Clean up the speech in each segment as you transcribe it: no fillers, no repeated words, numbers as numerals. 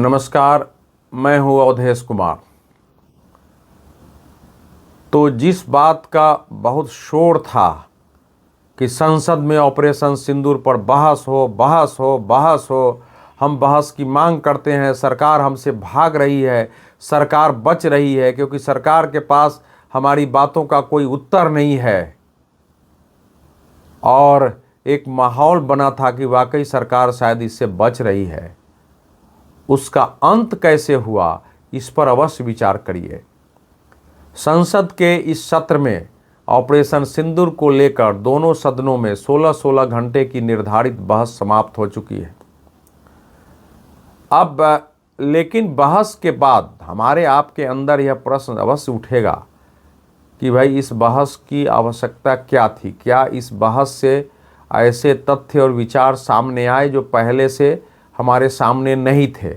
नमस्कार, मैं हूँ अवधेश कुमार। तो जिस बात का बहुत शोर था कि संसद में ऑपरेशन सिंदूर पर बहस हो बहस हो बहस हो, हम बहस की मांग करते हैं, सरकार हमसे भाग रही है, सरकार बच रही है क्योंकि सरकार के पास हमारी बातों का कोई उत्तर नहीं है। और एक माहौल बना था कि वाकई सरकार शायद इससे बच रही है। उसका अंत कैसे हुआ, इस पर अवश्य विचार करिए। संसद के इस सत्र में ऑपरेशन सिंदूर को लेकर दोनों सदनों में 16-16 घंटे की निर्धारित बहस समाप्त हो चुकी है। अब लेकिन बहस के बाद हमारे आपके अंदर यह प्रश्न अवश्य उठेगा कि भाई इस बहस की आवश्यकता क्या थी। क्या इस बहस से ऐसे तथ्य और विचार सामने आए जो पहले से हमारे सामने नहीं थे।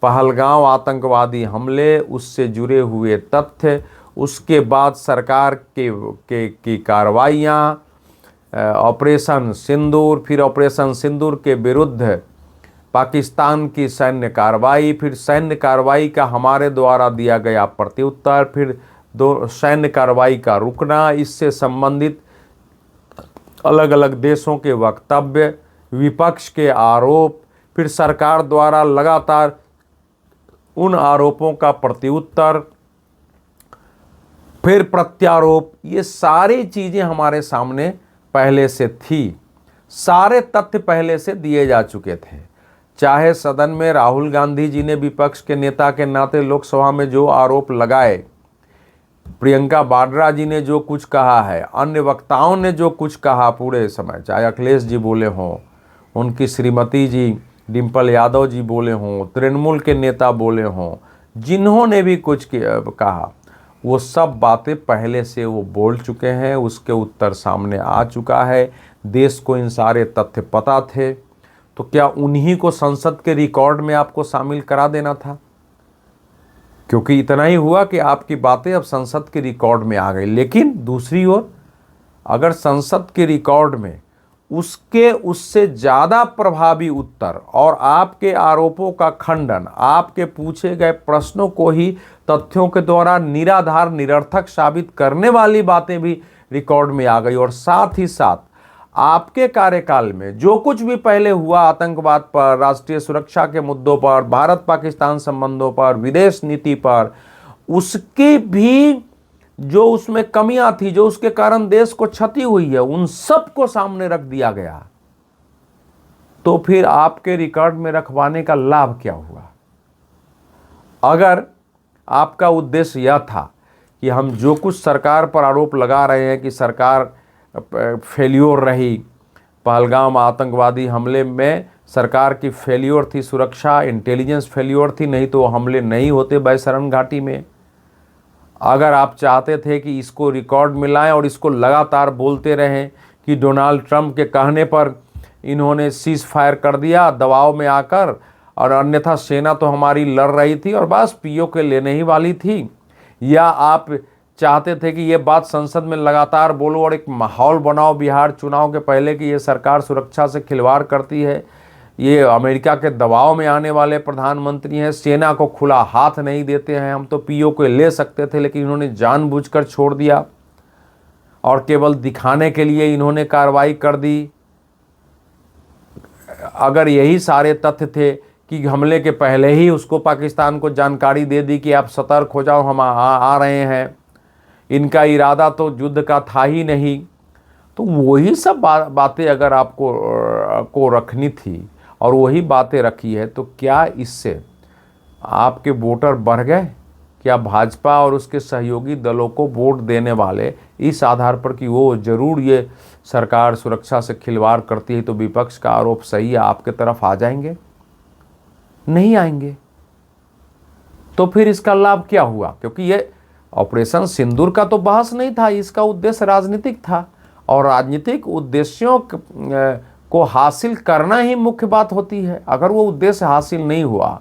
पहलगांव आतंकवादी हमले, उससे जुड़े हुए तथ्य, उसके बाद सरकार की कार्रवाइयाँ, ऑपरेशन सिंदूर, फिर ऑपरेशन सिंदूर के विरुद्ध पाकिस्तान की सैन्य कार्रवाई, फिर सैन्य कार्रवाई का हमारे द्वारा दिया गया प्रत्युत्तर, फिर दो सैन्य कार्रवाई का रुकना, इससे संबंधित अलग अलग देशों के वक्तव्य, विपक्ष के आरोप, फिर सरकार द्वारा लगातार उन आरोपों का प्रत्युत्तर, फिर प्रत्यारोप, ये सारी चीज़ें हमारे सामने पहले से थी। सारे तथ्य पहले से दिए जा चुके थे। चाहे सदन में राहुल गांधी जी ने विपक्ष के नेता के नाते लोकसभा में जो आरोप लगाए, प्रियंका वाड्रा जी ने जो कुछ कहा है, अन्य वक्ताओं ने जो कुछ कहा पूरे समय, चाहे अखिलेश जी बोले हों, उनकी श्रीमती जी डिम्पल यादव जी बोले हों, तृणमूल के नेता बोले हों, जिन्होंने भी कुछ कहा, वो सब बातें पहले से वो बोल चुके हैं। उसके उत्तर सामने आ चुका है। देश को इन सारे तथ्य पता थे। तो क्या उन्हीं को संसद के रिकॉर्ड में आपको शामिल करा देना था? क्योंकि इतना ही हुआ कि आपकी बातें अब संसद के रिकॉर्ड में आ गई। लेकिन दूसरी ओर अगर संसद के रिकॉर्ड में उससे ज़्यादा प्रभावी उत्तर और आपके आरोपों का खंडन, आपके पूछे गए प्रश्नों को ही तथ्यों के द्वारा निराधार निरर्थक साबित करने वाली बातें भी रिकॉर्ड में आ गई, और साथ ही साथ आपके कार्यकाल में जो कुछ भी पहले हुआ, आतंकवाद पर, राष्ट्रीय सुरक्षा के मुद्दों पर, भारत पाकिस्तान संबंधों पर, विदेश नीति पर, उसकी भी जो उसमें कमियां थी, जो उसके कारण देश को क्षति हुई है, उन सब को सामने रख दिया गया। तो फिर आपके रिकॉर्ड में रखवाने का लाभ क्या हुआ? अगर आपका उद्देश्य यह था कि हम जो कुछ सरकार पर आरोप लगा रहे हैं कि सरकार फेल्योर रही, पहलगाम आतंकवादी हमले में सरकार की फेल्योर थी, सुरक्षा इंटेलिजेंस फेल्योर थी, नहीं तो हमले नहीं होते बैतरणी घाटी में। अगर आप चाहते थे कि इसको रिकॉर्ड में लाएं और इसको लगातार बोलते रहें कि डोनाल्ड ट्रंप के कहने पर इन्होंने सीज फायर कर दिया दबाव में आकर, और अन्यथा सेना तो हमारी लड़ रही थी और बस पीओके लेने ही वाली थी, या आप चाहते थे कि ये बात संसद में लगातार बोलो और एक माहौल बनाओ बिहार चुनाव के पहले कि ये सरकार सुरक्षा से खिलवाड़ करती है, ये अमेरिका के दबाव में आने वाले प्रधानमंत्री हैं, सेना को खुला हाथ नहीं देते हैं, हम तो पीओके ले सकते थे लेकिन इन्होंने जानबूझकर छोड़ दिया और केवल दिखाने के लिए इन्होंने कार्रवाई कर दी। अगर यही सारे तथ्य थे कि हमले के पहले ही उसको पाकिस्तान को जानकारी दे दी कि आप सतर्क हो जाओ, हम आ रहे हैं, इनका इरादा तो युद्ध का था ही नहीं, तो वही सब बातें अगर आपको रखनी थी और वही बातें रखी है, तो क्या इससे आपके वोटर बढ़ गए? क्या भाजपा और उसके सहयोगी दलों को वोट देने वाले इस आधार पर कि वो जरूर ये सरकार सुरक्षा से खिलवाड़ करती है तो विपक्ष का आरोप सही है, आपके तरफ आ जाएंगे? नहीं आएंगे। तो फिर इसका लाभ क्या हुआ? क्योंकि ये ऑपरेशन सिंदूर का तो बहस नहीं था, इसका उद्देश्य राजनीतिक था, और राजनीतिक उद्देश्यों को हासिल करना ही मुख्य बात होती है। अगर वो उद्देश्य हासिल नहीं हुआ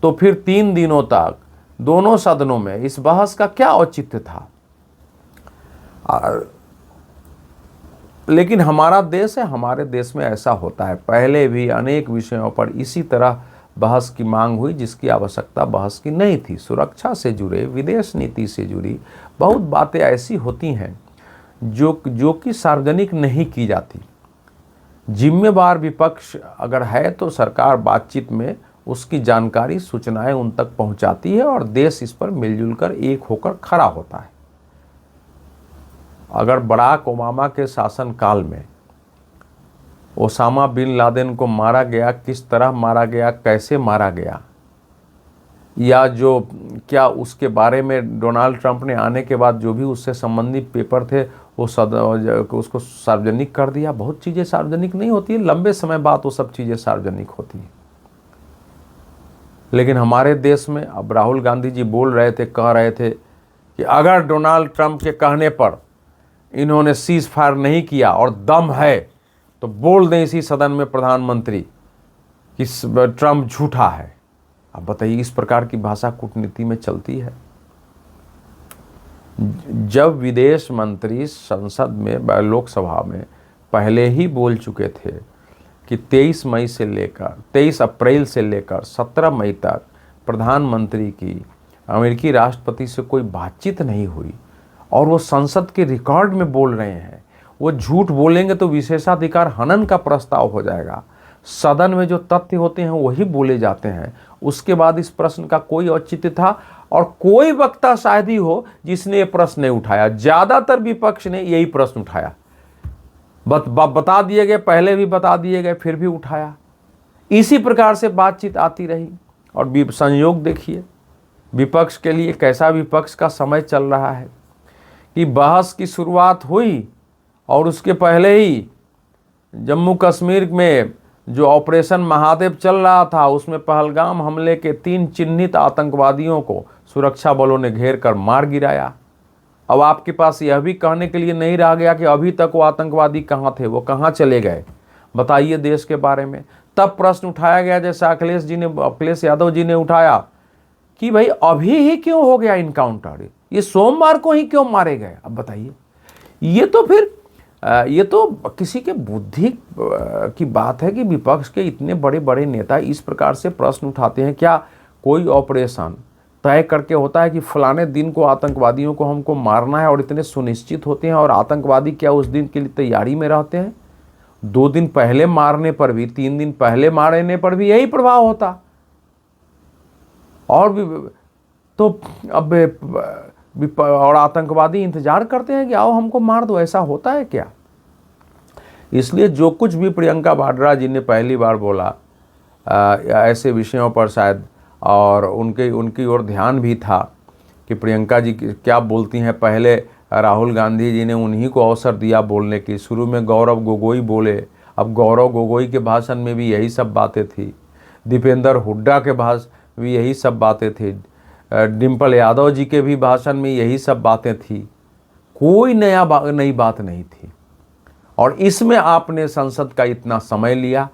तो फिर 3 दिनों तक दोनों सदनों में इस बहस का क्या औचित्य था? लेकिन हमारा देश है, हमारे देश में ऐसा होता है। पहले भी अनेक विषयों पर इसी तरह बहस की मांग हुई, जिसकी आवश्यकता बहस की नहीं थी। सुरक्षा से जुड़े, विदेश नीति से जुड़ी बहुत बातें ऐसी होती हैं जो कि सार्वजनिक नहीं की जाती। जिम्मेवार विपक्ष अगर है तो सरकार बातचीत में उसकी जानकारी, सूचनाएं उन तक पहुंचाती है और देश इस पर मिलजुल कर एक होकर खड़ा होता है। अगर बराक ओबामा के शासनकाल में ओसामा बिन लादेन को मारा गया, किस तरह मारा गया, कैसे मारा गया, या जो क्या उसके बारे में डोनाल्ड ट्रंप ने आने के बाद जो भी उससे संबंधित पेपर थे वो उसको सार्वजनिक कर दिया। बहुत चीज़ें सार्वजनिक नहीं होती है, लंबे समय बाद वो सब चीज़ें सार्वजनिक होती हैं। लेकिन हमारे देश में अब राहुल गांधी जी बोल रहे थे, कह रहे थे कि अगर डोनाल्ड ट्रंप के कहने पर इन्होंने सीज फायर नहीं किया और दम है तो बोल दें इसी सदन में प्रधानमंत्री कि ट्रंप झूठा है। अब बताइए, इस प्रकार की भाषा कूटनीति में चलती है। जब विदेश मंत्री संसद में, लोकसभा में पहले ही बोल चुके थे कि 23 अप्रैल से लेकर 17 मई तक प्रधानमंत्री की अमेरिकी राष्ट्रपति से कोई बातचीत नहीं हुई, और वो संसद के रिकॉर्ड में बोल रहे हैं, वो झूठ बोलेंगे तो विशेषाधिकार हनन का प्रस्ताव हो जाएगा। सदन में जो तथ्य होते हैं वही बोले जाते हैं। उसके बाद इस प्रश्न का कोई औचित्य था, और कोई वक्ता शायद ही हो जिसने ये प्रश्न नहीं उठाया। ज्यादातर विपक्ष ने यही प्रश्न उठाया। बता दिए गए, पहले भी बता दिए गए, फिर भी उठाया। इसी प्रकार से बातचीत आती रही। और संयोग देखिए, विपक्ष के लिए कैसा विपक्ष का समय चल रहा है कि बहस की शुरुआत हुई और उसके पहले ही जम्मू कश्मीर में जो ऑपरेशन महादेव चल रहा था, उसमें पहलगाम हमले के 3 चिन्हित आतंकवादियों को सुरक्षा बलों ने घेर कर मार गिराया। अब आपके पास यह भी कहने के लिए नहीं रह गया कि अभी तक वो आतंकवादी कहाँ थे, वो कहाँ चले गए, बताइए देश के बारे में। तब प्रश्न उठाया गया, जैसे अखिलेश यादव जी ने उठाया कि भाई अभी ही क्यों हो गया इनकाउंटर, ये सोमवार को ही क्यों मारे गए। अब बताइए, ये तो किसी के बुद्धि की बात है कि विपक्ष के इतने बड़े बड़े नेता इस प्रकार से प्रश्न उठाते हैं। क्या कोई ऑपरेशन तय करके होता है कि फलाने दिन को आतंकवादियों को हमको मारना है, और इतने सुनिश्चित होते हैं, और आतंकवादी क्या उस दिन के लिए तैयारी में रहते हैं? 2 दिन पहले मारने पर भी, 3 दिन पहले मारने पर भी यही प्रभाव होता। और भी तो अब और आतंकवादी इंतजार करते हैं कि आओ हमको मार दो। ऐसा होता है क्या? इसलिए जो कुछ भी प्रियंका वाड्रा जी ने पहली बार बोला ऐसे विषयों पर शायद, और उनकी ओर ध्यान भी था कि प्रियंका जी क्या बोलती हैं। पहले राहुल गांधी जी ने उन्हीं को अवसर दिया बोलने की। शुरू में गौरव गोगोई बोले, अब गौरव गोगोई के भाषण में भी यही सब बातें थी। दीपेंद्र हुड्डा के भाषण भी यही सब बातें थी। डिम्पल यादव जी के भी भाषण में यही सब बातें थी। कोई नई बात नहीं थी। और इसमें आपने संसद का इतना समय लिया।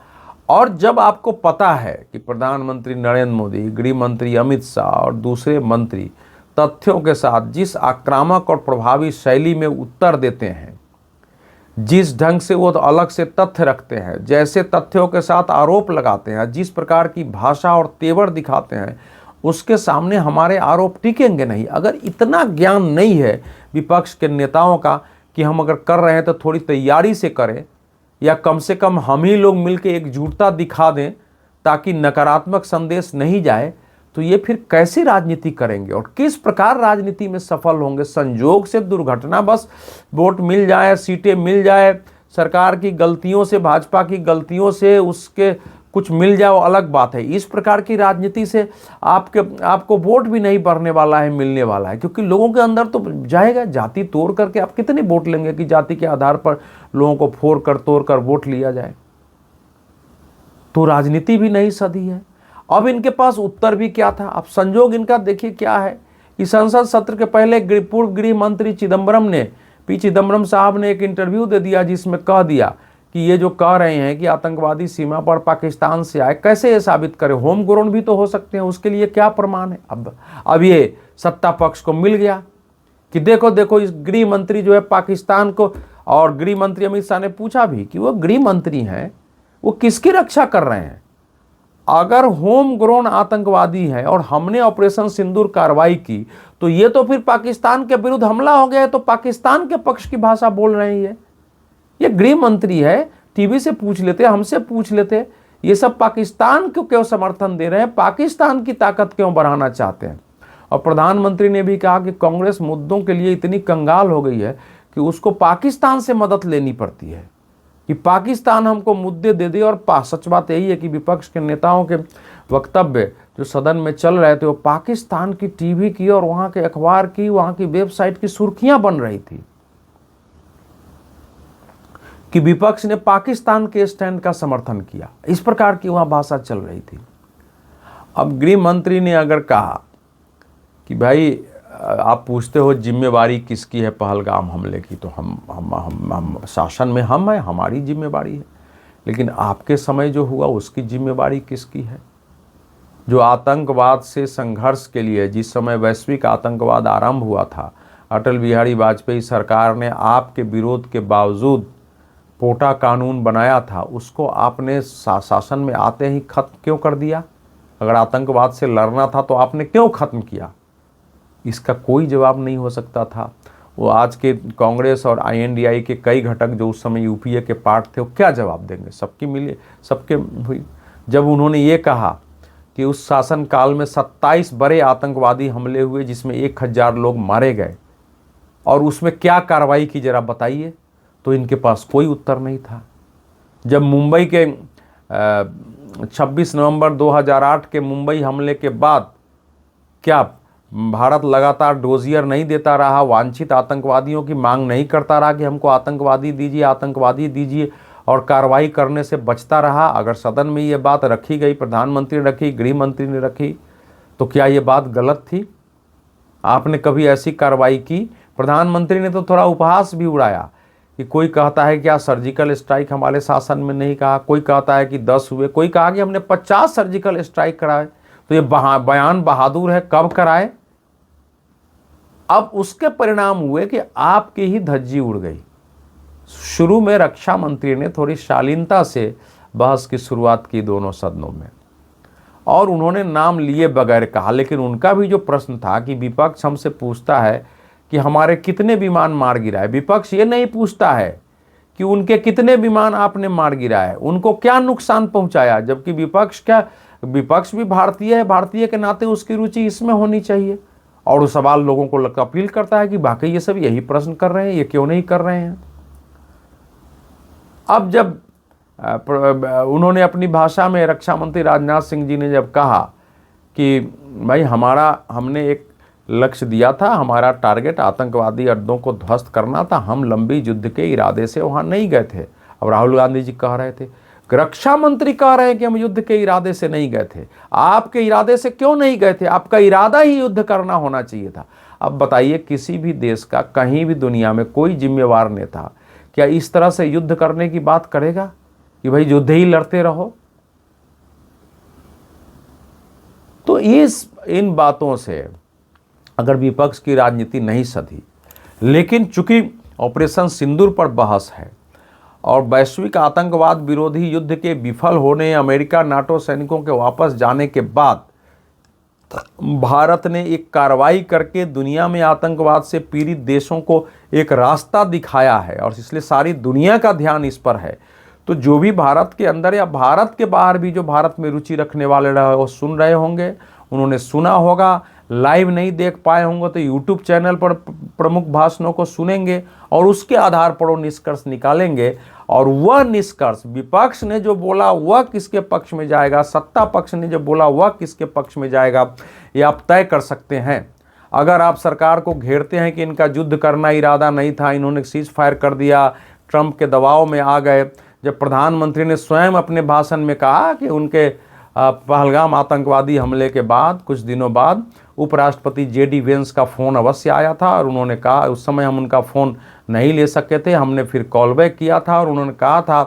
और जब आपको पता है कि प्रधानमंत्री नरेंद्र मोदी, गृह मंत्री अमित शाह और दूसरे मंत्री तथ्यों के साथ जिस आक्रामक और प्रभावी शैली में उत्तर देते हैं, जिस ढंग से वो अलग से तथ्य रखते हैं, जैसे तथ्यों के साथ आरोप लगाते हैं, जिस प्रकार की भाषा और तेवर दिखाते हैं, उसके सामने हमारे आरोप टिकेंगे नहीं। अगर इतना ज्ञान नहीं है विपक्ष के नेताओं का कि हम अगर कर रहे हैं तो थोड़ी तैयारी से करें, या कम से कम हम ही लोग मिलकर एकजुटता दिखा दें ताकि नकारात्मक संदेश नहीं जाए, तो ये फिर कैसी राजनीति करेंगे और किस प्रकार राजनीति में सफल होंगे? संजोग से, दुर्घटना बस वोट मिल जाए, सीटें मिल जाए, सरकार की गलतियों से, भाजपा की गलतियों से उसके कुछ मिल जाए, वो अलग बात है। इस प्रकार की राजनीति से आपको वोट भी नहीं बढ़ने वाला है, मिलने वाला है, क्योंकि लोगों के अंदर तो जाएगा। जाति तोड़ करके आप कितने वोट लेंगे कि जाति के आधार पर लोगों को फोड़ कर तोड़ कर वोट लिया जाए? तो राजनीति भी नहीं सधी है। अब इनके पास उत्तर भी क्या था? अब संजोग इनका देखिए क्या है कि संसद सत्र के पहले पूर्व गृह मंत्री पी चिदम्बरम साहब ने एक इंटरव्यू दे दिया, जिसमें कह दिया कि ये जो कह रहे हैं कि आतंकवादी सीमा पर पाकिस्तान से आए, कैसे ये साबित करें? होम ग्रोन भी तो हो सकते हैं, उसके लिए क्या प्रमाण है? अब ये सत्ता पक्ष को मिल गया कि देखो इस गृह मंत्री जो है पाकिस्तान को, और गृह मंत्री अमित शाह ने पूछा भी कि वो गृह मंत्री हैं, वो किसकी रक्षा कर रहे हैं? अगर होम ग्रोन आतंकवादी है और हमने ऑपरेशन सिंदूर कार्रवाई की, तो ये तो फिर पाकिस्तान के विरुद्ध हमला हो गया है, तो पाकिस्तान के पक्ष की भाषा बोल रही है। ये गृह मंत्री है, टीवी से पूछ लेते, हमसे पूछ लेते, ये सब पाकिस्तान को क्यों समर्थन दे रहे हैं, पाकिस्तान की ताकत क्यों बढ़ाना चाहते हैं। और प्रधानमंत्री ने भी कहा कि कांग्रेस मुद्दों के लिए इतनी कंगाल हो गई है कि उसको पाकिस्तान से मदद लेनी पड़ती है, कि पाकिस्तान हमको मुद्दे दे दे। और सच बात यही है कि विपक्ष के नेताओं के वक्तव्य जो सदन में चल रहे थे वो पाकिस्तान की टीवी की और वहाँ के अखबार की, वहाँ की वेबसाइट की सुर्खियां बन रही थी कि विपक्ष ने पाकिस्तान के स्टैंड का समर्थन किया। इस प्रकार की वहाँ भाषा चल रही थी। अब गृह मंत्री ने अगर कहा कि भाई आप पूछते हो जिम्मेवारी किसकी है पहलगाम हमले की, तो हम शासन में हम हैं, हमारी जिम्मेवारी है। लेकिन आपके समय जो हुआ उसकी जिम्मेवारी किसकी है? जो आतंकवाद से संघर्ष के लिए, जिस समय वैश्विक आतंकवाद आरंभ हुआ था, अटल बिहारी वाजपेयी सरकार ने आपके विरोध के बावजूद पोटा कानून बनाया था, उसको आपने शासन में आते ही खत्म क्यों कर दिया? अगर आतंकवाद से लड़ना था तो आपने क्यों खत्म किया? इसका कोई जवाब नहीं हो सकता था। वो आज के कांग्रेस और INDI के कई घटक जो उस समय UPA के पार्ट थे, वो क्या जवाब देंगे? सबकी मिली, सबके हुई। जब उन्होंने ये कहा कि उस शासन काल में 27 बड़े आतंकवादी हमले हुए जिसमें 1000 लोग मारे गए, और उसमें क्या कार्रवाई की जरा बताइए, तो इनके पास कोई उत्तर नहीं था। जब मुंबई के 26 नवंबर 2008 के मुंबई हमले के बाद क्या भारत लगातार डोजियर नहीं देता रहा, वांछित आतंकवादियों की मांग नहीं करता रहा कि हमको आतंकवादी दीजिए, और कार्रवाई करने से बचता रहा? अगर सदन में ये बात रखी गई, प्रधानमंत्री ने रखी, गृह मंत्री ने रखी, तो क्या ये बात गलत थी? आपने कभी ऐसी कार्रवाई की? प्रधानमंत्री ने तो थोड़ा उपहास भी उड़ाया कि कोई कहता है क्या सर्जिकल स्ट्राइक हमारे शासन में नहीं कहा, कोई कहता है कि 10 हुए, कोई कहा कि हमने 50 सर्जिकल स्ट्राइक कराए। तो ये बयान बहादुर है, कब कराए? अब उसके परिणाम हुए कि आपकी ही धज्जी उड़ गई। शुरू में रक्षा मंत्री ने थोड़ी शालीनता से बहस की शुरुआत की दोनों सदनों में, और उन्होंने नाम लिए बगैर कहा। लेकिन उनका भी जो प्रश्न था कि विपक्ष हमसे पूछता है कि हमारे कितने विमान मार गिराए, विपक्ष ये नहीं पूछता है कि उनके कितने विमान आपने मार गिराए, उनको क्या नुकसान पहुंचाया। जबकि विपक्ष भी भारतीय है, भारतीय के नाते उसकी रुचि इसमें होनी चाहिए। और वो सवाल लोगों को अपील करता है कि बाकी ये सब यही प्रश्न कर रहे हैं, ये क्यों नहीं कर रहे हैं। अब जब उन्होंने अपनी भाषा में, रक्षा मंत्री राजनाथ सिंह जी ने जब कहा कि भाई हमने एक लक्ष्य दिया था, हमारा टारगेट आतंकवादी अड्डों को ध्वस्त करना था, हम लंबी युद्ध के इरादे से वहां नहीं गए थे। अब राहुल गांधी जी कह रहे थे, रक्षा मंत्री कह रहे हैं कि हम युद्ध के इरादे से नहीं गए थे। आपके इरादे से क्यों नहीं गए थे? आपका इरादा ही युद्ध करना होना चाहिए था। अब बताइए, किसी भी देश का कहीं भी दुनिया में कोई जिम्मेवार नेता क्या इस तरह से युद्ध करने की बात करेगा कि भाई युद्ध ही लड़ते रहो? तो इन बातों से अगर विपक्ष की राजनीति नहीं सधी, लेकिन चूंकि ऑपरेशन सिंदूर पर बहस है और वैश्विक आतंकवाद विरोधी युद्ध के विफल होने, अमेरिका नाटो सैनिकों के वापस जाने के बाद भारत ने एक कार्रवाई करके दुनिया में आतंकवाद से पीड़ित देशों को एक रास्ता दिखाया है, और इसलिए सारी दुनिया का ध्यान इस पर है। तो जो भी भारत के अंदर या भारत के बाहर भी जो भारत में रुचि रखने वाले रहे, वो सुन रहे होंगे, उन्होंने सुना होगा, लाइव नहीं देख पाए होंगे तो यूट्यूब चैनल पर प्रमुख भाषणों को सुनेंगे और उसके आधार पर वो निष्कर्ष निकालेंगे। और वह निष्कर्ष विपक्ष ने जो बोला वह किसके पक्ष में जाएगा, सत्ता पक्ष ने जो बोला वह किसके पक्ष में जाएगा, ये आप तय कर सकते हैं। अगर आप सरकार को घेरते हैं कि इनका युद्ध करना इरादा नहीं था, इन्होंने सीज फायर कर दिया, ट्रंप के दबाव में आ गए, जब प्रधानमंत्री ने स्वयं अपने भाषण में कहा कि उनके पहलगाम आतंकवादी हमले के बाद कुछ दिनों बाद उपराष्ट्रपति JD वेंस का फ़ोन अवश्य आया था, और उन्होंने कहा, उस समय हम उनका फ़ोन नहीं ले सके थे, हमने फिर कॉल बैक किया था और उन्होंने कहा था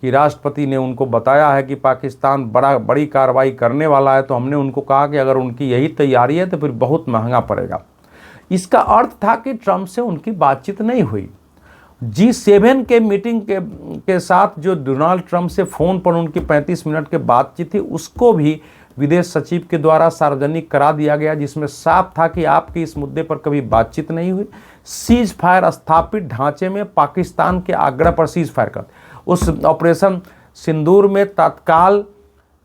कि राष्ट्रपति ने उनको बताया है कि पाकिस्तान बड़ी कार्रवाई करने वाला है। तो हमने उनको कहा कि अगर उनकी यही तैयारी है तो फिर बहुत महंगा पड़ेगा। इसका अर्थ था कि ट्रंप से उनकी बातचीत नहीं हुई। G7 के मीटिंग के साथ जो डोनाल्ड ट्रंप से फ़ोन पर उनकी 35 मिनट के बातचीत थी, उसको भी विदेश सचिव के द्वारा सार्वजनिक करा दिया गया, जिसमें साफ था कि आपकी इस मुद्दे पर कभी बातचीत नहीं हुई। सीज फायर स्थापित ढांचे में पाकिस्तान के आग्रह पर सीज फायर कर उस ऑपरेशन सिंदूर में तत्काल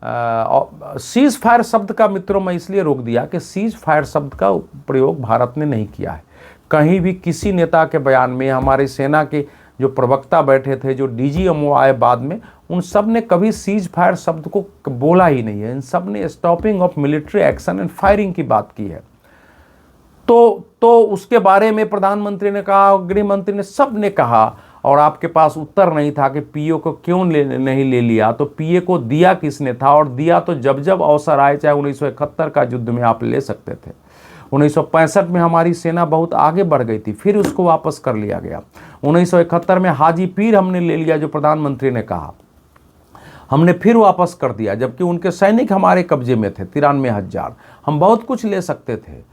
सीज फायर शब्द का, मित्रों मैं इसलिए रोक दिया कि सीज फायर शब्द का प्रयोग भारत ने नहीं किया है कहीं भी। किसी नेता के बयान में, हमारी सेना के जो प्रवक्ता बैठे थे, जो डीजीएमओ आए बाद में, उन सब ने कभी सीज फायर शब्द को बोला ही नहीं है। इन सब ने stopping of military action and firing की बात की है। तो उसके बारे में प्रधानमंत्री ने कहा, गृह मंत्री ने, सब ने कहा, और आपके पास उत्तर नहीं था कि पीए को क्यों नहीं ले लिया। तो पीए को दिया किसने था, और दिया तो जब जब अवसर आए, चाहे 1971 का युद्ध में आप ले सकते थे। 1965 में हमारी सेना बहुत आगे बढ़ गई थी, फिर उसको वापस कर लिया गया। 1971 में हाजी पीर हमने ले लिया, जो प्रधानमंत्री ने कहा, हमने फिर वापस कर दिया, जबकि उनके सैनिक हमारे कब्जे में थे 93,000। हम बहुत कुछ ले सकते थे।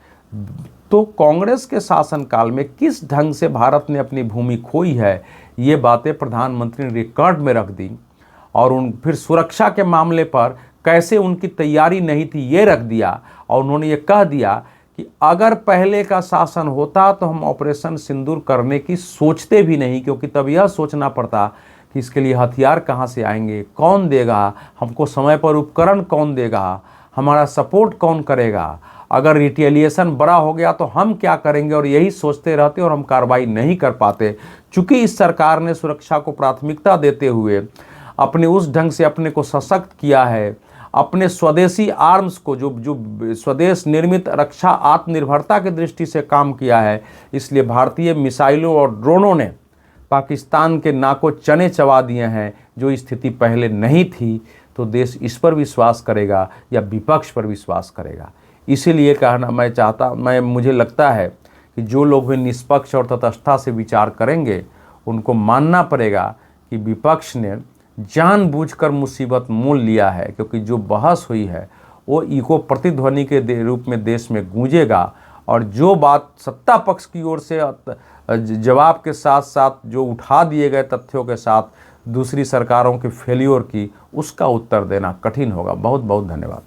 तो कांग्रेस के शासनकाल में किस ढंग से भारत ने अपनी भूमि खोई है, ये बातें प्रधानमंत्री ने रिकॉर्ड में रख दी। और फिर सुरक्षा के मामले पर कैसे उनकी तैयारी नहीं थी, ये रख दिया। और उन्होंने ये कह दिया कि अगर पहले का शासन होता तो हम ऑपरेशन सिंदूर करने की सोचते भी नहीं, क्योंकि तब यह सोचना पड़ता कि इसके लिए हथियार कहाँ से आएंगे, कौन देगा, हमको समय पर उपकरण कौन देगा, हमारा सपोर्ट कौन करेगा, अगर रिटेलिएशन बड़ा हो गया तो हम क्या करेंगे, और यही सोचते रहते और हम कार्रवाई नहीं कर पाते। चूँकि इस सरकार ने सुरक्षा को प्राथमिकता देते हुए अपने उस ढंग से अपने को सशक्त किया है, अपने स्वदेशी आर्म्स को, जो स्वदेश निर्मित रक्षा आत्मनिर्भरता की दृष्टि से काम किया है, इसलिए भारतीय मिसाइलों और ड्रोनों ने पाकिस्तान के नाको चने चबा दिए हैं, जो स्थिति पहले नहीं थी। तो देश इस पर विश्वास करेगा या विपक्ष पर विश्वास करेगा? इसीलिए कहना मुझे लगता है कि जो लोग भी निष्पक्ष और तटस्थता से विचार करेंगे, उनको मानना पड़ेगा कि विपक्ष ने जानबूझकर मुसीबत मोल लिया है, क्योंकि जो बहस हुई है वो इको प्रतिध्वनि के रूप में देश में गूंजेगा। और जो बात सत्ता पक्ष की ओर से जवाब के साथ साथ जो उठा दिए गए तथ्यों के साथ दूसरी सरकारों के फेल्योर की, उसका उत्तर देना कठिन होगा। बहुत बहुत धन्यवाद।